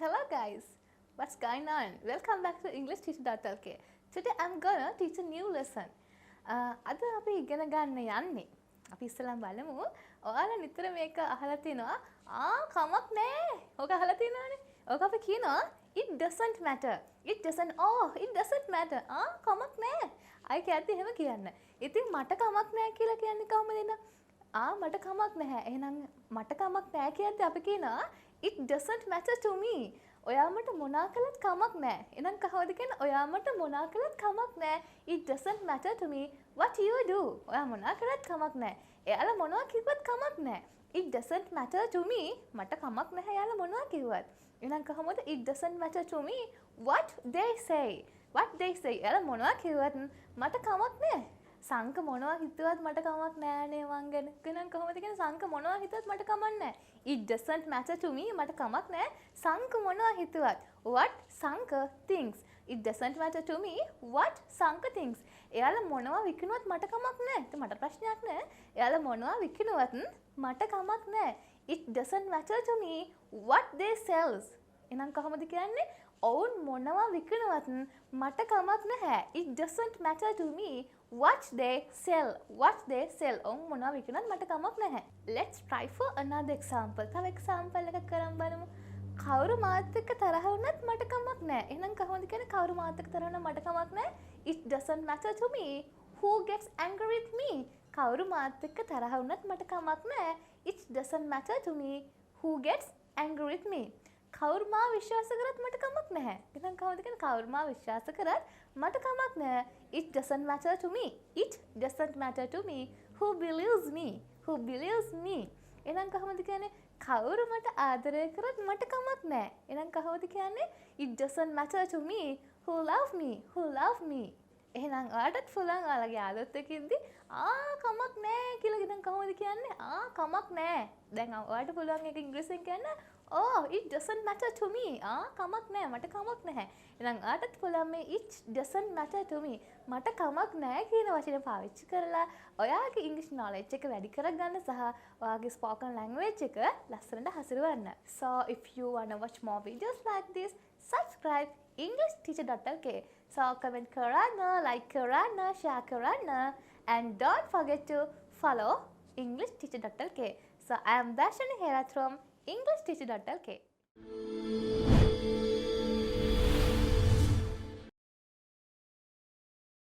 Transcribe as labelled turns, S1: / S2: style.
S1: Hello guys, what's going on? Welcome back to EnglishTeacher.lk. Today I'm gonna teach a new lesson. අද අපි ඉගෙන ගන්න යන්නේ. අපි ඉස්සෙල්ලාම බලමු. ඔයාලා නිතර මේක අහලා තිනවා. කමක් නෑ. ඔක අහලා තිනවනේ. ඔක අපි කියනවා it doesn't matter. It doesn't matter. කමක් නෑ. අය කියද්දි එහෙම කියන්න. ඉතින් මට කමක් නෑ කියලා කියන්නේ කොහොමද එන? මට කමක් නැහැ. එහෙනම් මට කමක් නෑ කියද්දි අපි කියනවා it doesn't matter to me. ඔයාමට මොනා කළත් කමක් නෑ. එහෙනම් කවවද කියන්නේ ඔයාමට මොනා කළත් කමක් නෑ. It doesn't matter to me what you do. ඔයා මොනා කළත් කමක් නෑ. එයාලා මොනවා කිව්වත් කමක් නෑ. It doesn't matter to me. මට කමක් නැහැ එයාලා මොනවා කිව්වත්. එහෙනම් කොහොමද it doesn't matter to me what they say. What they say. එයාලා මොනවා කිව්වත් මට කමක් නෑ. සංක මොනවා හිතුවත් මට කමක් නෑනේ මං ගැන. එහෙනම් කොහොමද කියන්නේ සංක මොනවා හිතුවත් මට කමක් නෑ. It doesn't matter to me මට කමක් නෑ. සංක මොනවා හිතුවත්. What සංක thinks. It doesn't matter to me what සංක thinks. එයාලා මොනවා විකිනුවත් මට කමක් නෑ. ඒක මට ප්‍රශ්නයක් නෑ. එයාලා මොනවා විකිනුවත් මට කමක් නෑ. It doesn't matter to me what they sells. එහෙනම් කොහොමද කියන්නේ? ඔවුන් මොනවා විකිනුවත් මට කමක් නැහැ. It doesn't matter to me what they sell. ඔවුන් මොනවා විකිනුවත් මට කමක් නැහැ. Let's try for another example. තව example එකක් කරන් බලමු. කවුරු මාත් එක්ක තරහ වුණත් මට කමක් නැහැ. එහෙනම් කොහොමද කියන්නේ කවුරු මාත් එක්ක තරහ වුණත් මට කමක් නැහැ. It doesn't matter to me who gets angry with me. කවුරු මාත් එක්ක තරහ වුණත් මට කමක් නැහැ. It doesn't matter to me who gets angry with me. කවුරු මා විශ්වාස කරත් මට කමක් නැහැ. එහෙනම් කොහොමද කියන්නේ කවුරු මා විශ්වාස කරත් මට කමක් නැහැ. It doesn't matter to me. It doesn't matter to me who believes me. එහෙනම් කොහොමද කියන්නේ කවුරු මට ආදරය කරත් මට කමක් නැහැ. එහෙනම් කොහොමද කියන්නේ it doesn't matter to me who love me. එහෙනම් ඔයාලටත් පුළුවන් ඔයාලගේ යාළුවොත් එක්ක ඉද්දි කමක් නැහැ කියලා ඉතින් කොහොමද කියන්නේ? කමක් නැහැ. දැන් ඔයාලට පුළුවන් ඒක ඉංග්‍රීසියෙන් කියන්න it doesn't matter to me. කමක් නැහැ මට කමක් නැහැ. එහෙනම් ඔයාලටත් පුළුවන් මේ it doesn't matter to me මට කමක් නැහැ කියන වචනේ පාවිච්චි කරලා ඔයාගේ English knowledge එක වැඩි කරගන්න සහ ඔයාගේ spoken language එක ලස්සනට හසුරවන්න. So if you want to watch more videos like this, subscribe EnglishTeacher.lk. So comment කරන්න, like කරන්න, share කරන්න, and don't forget to follow EnglishTeacher.lk. So I am Dashani Hera from EnglishTeacher.lk.